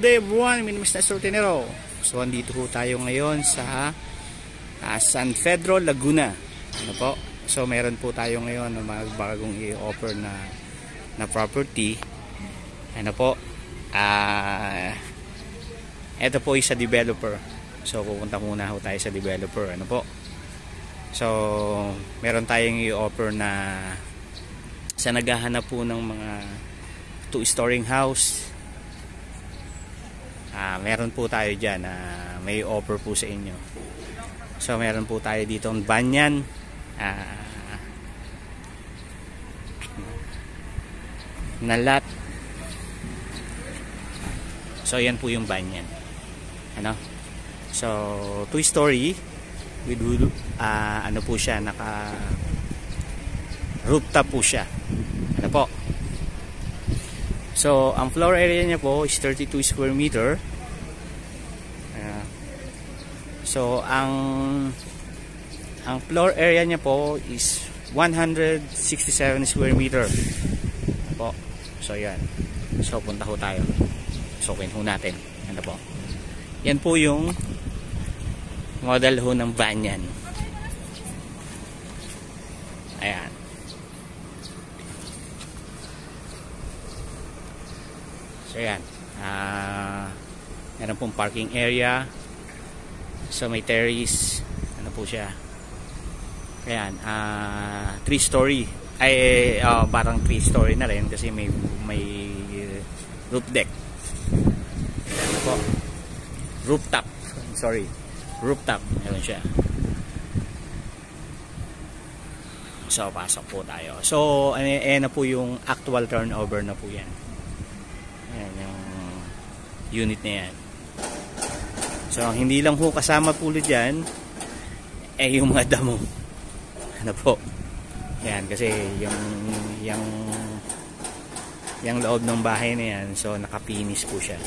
good day everyone, my name is Nestor Tenero. So andito po tayo ngayon sa San Pedro, Laguna. Ano po? So meron po tayo ngayon ng mga bagong i-offer na property. Ano po? Ito po isa developer. So pupunta muna ho tayo sa developer. Ano po? So meron tayong i-offer na sa naghahanap po ng mga 2-storing house. Meron po tayo dyan may offer po sa inyo. So meron po tayo dito ng banyan na lot. So yan po yung banyan, ano? So 2-story with ano po siya, naka rooftop po siya, ano po. So, ang floor area niya po is 32 square meter. So, ang floor area niya po is 167 square meter. Po. So, yan. So, punta ho tayo. So, ho natin. Ano po? Yan po yung model ho ng banyan. Ayan. So yan, meron pong parking area. So may terrace, ano po siya. Ayan, 3-story. Ay, parang 3-story na rin kasi may roof deck. Ano po? Rooftop. Sorry. Rooftop. Meron siya. So pasok po tayo. So na po yung actual turnover na po yan. Ayan yung unit na yan. So hindi lang po kasama po dyan yung mga damo. Ano po? Yan kasi yung loob ng bahay na yan, so nakapinis po siya.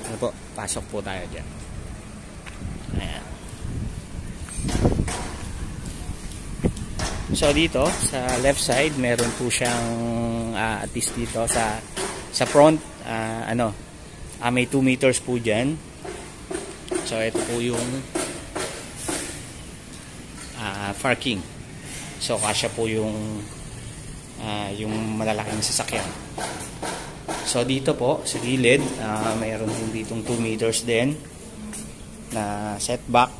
Ano po? Pasok po tayo dyan. Ayan. So dito sa left side meron po siyang at least dito sa front may 2 meters po dyan. So ito po yung parking. So kasya po yung malalaking sasakyan. So dito po sa gilid mayroon din ditong 2 meters din na setback.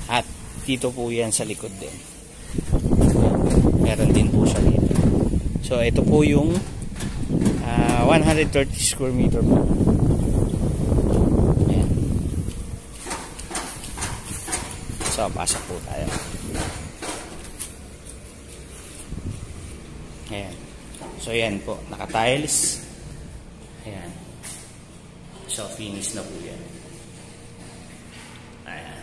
At dito po yan sa likod din. Meron din po siya dito. So ito po yung 130 square meter po. Ayan. So pasok po tayo. Ayan. So yan po, naka-tiles. Ayan. So finish na po yan. Ayan.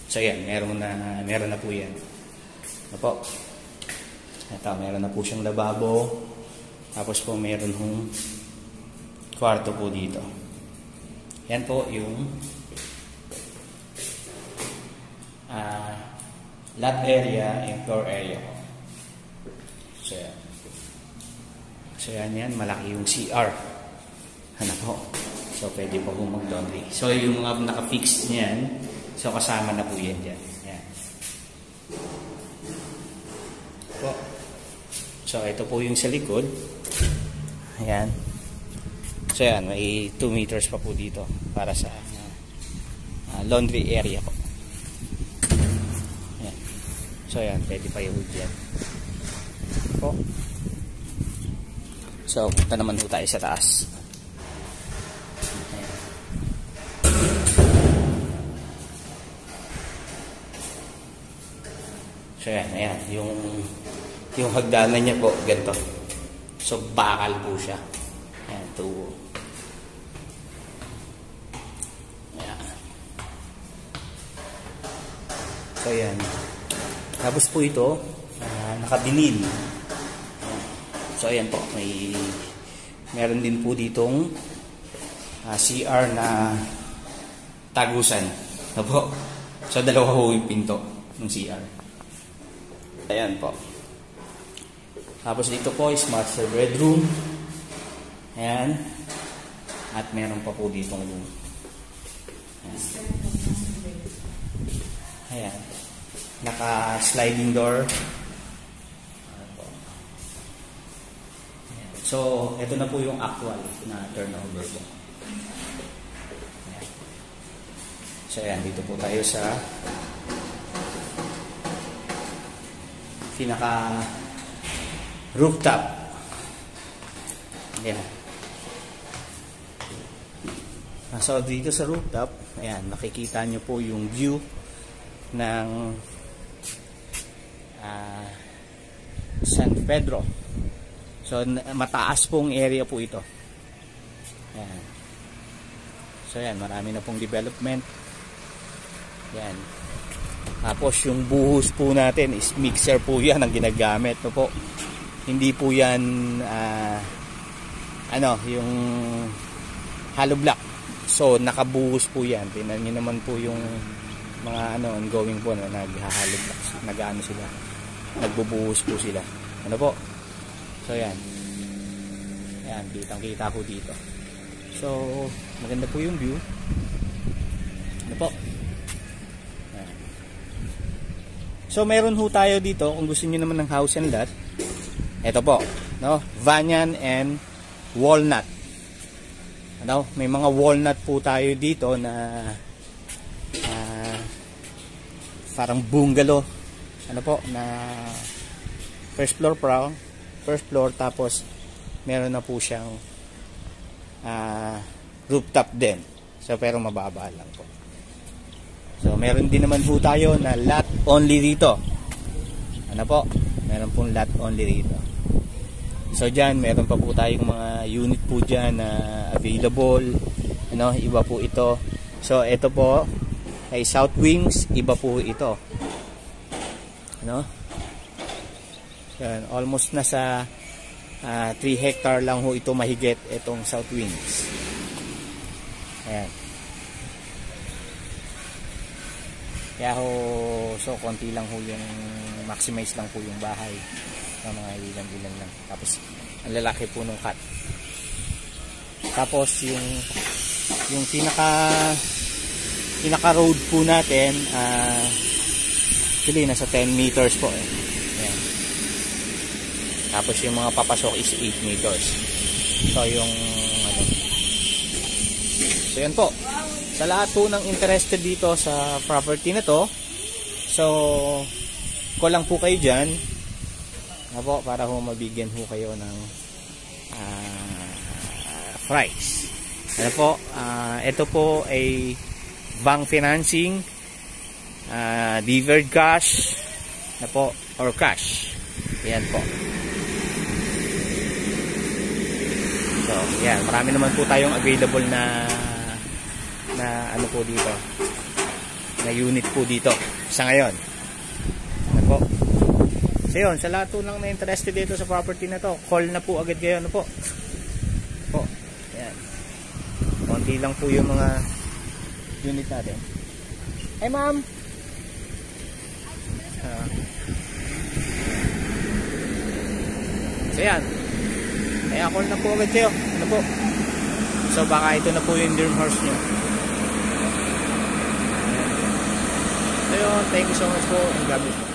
So yan, meron na po yan. Ano po? Ito, meron na po siyang lababo. Tapos po meron hong kwarto po dito. Yan po yung lot area and floor area po. So yan. So yan, malaki yung CR. Ano po? So pwede po kung mag-laundry. So yung mga naka-fix niyan, so kasama na po yan dyan. Yan. Po. So ito po yung sa likod. Ayan. So yan, may 2 meters pa po dito para sa laundry area po. Ayan. So yan, pwede pa yung dyan po. So punta naman po tayo sa taas. Ayan. So yan, ayan yung hagdanan niya po, ganito. So, bakal po siya. Ayan, tubo. Ayan. So, ayan. Tapos po ito, nakabinil. So, ayan po. Meron din po ditong CR na tagusan. Ano po? So, dalawa po yung pinto ng CR. Ayan po. Tapos dito po is master bedroom. Ayan. At meron pa po ditong room. Ayan. Ayan. Naka-sliding door. Ayan. So, ito na po yung actual na turnover po. Ayan. So, ayan. Dito po tayo sa pinaka rooftop. Ayan. So, dito sa rooftop, ayan, nakikita nyo po yung view ng San Pedro. So, mataas pong area po ito. Ayan. So, ayan, marami na pong development. Ayan. Tapos, yung buhos po natin is mixer po yan ang ginagamit. No po? Hindi po yan, yung hollow block. So, nakabuhos po yan. Tingnan nyo naman po yung mga ongoing po na nag-hollow blocks. Nag-ano sila. Nagbubuhos po sila. Ano po? So, yan. Yan, kitang-kita po dito. So, maganda po yung view. Ano po? Yan. So, meron ho tayo dito. Kung gusto niyo naman ng house and lot, ito po. No? Banyan and walnut. Ano? May mga walnut po tayo dito na parang bungalow. Ano po? Na first floor tapos meron na po siyang rooftop din. So, pero mababa lang po. So, meron din naman po tayo na lot only dito. Ano po? Meron pong lot only dito. So, dyan, meron pa po tayong mga unit po dyan na available. Ano, iba po ito. So, ito po ay South Wings. Iba po ito. Ano? Yan, almost nasa 3 hectare lang ho ito mahigit itong South Wings. Ayan. Kaya ho, so konti lang ho yung maximize lang po yung bahay ng mga ilan-ilan lang. Tapos ang lalaki po nung cut. Tapos yung pinaka road po natin actually nasa 10 meters po eh. Ayan. Tapos yung mga papasok is 8 meters. So yung so yan po. Sa lahat po ng interested dito sa property na to, so call lang po kayo dyan po, para ho mabigyan ho kayo ng price. Ano po, ito po ay bank financing, deferred cash na po, or cash. Yan po. So, yan, marami naman po tayong available na ano po dito, na unit po dito sa ngayon. Ano po. So yun, sa lahat po lang na interested dito sa property na to, call na po agad kayo. Ano po. Po. Yan. Konti lang po yung mga unit natin. Hey ma'am. So yan. Kaya call na po agad kayo. Ano po. So baka ito na po yung dream horse nyo. So yun, thank you so much po and God bless.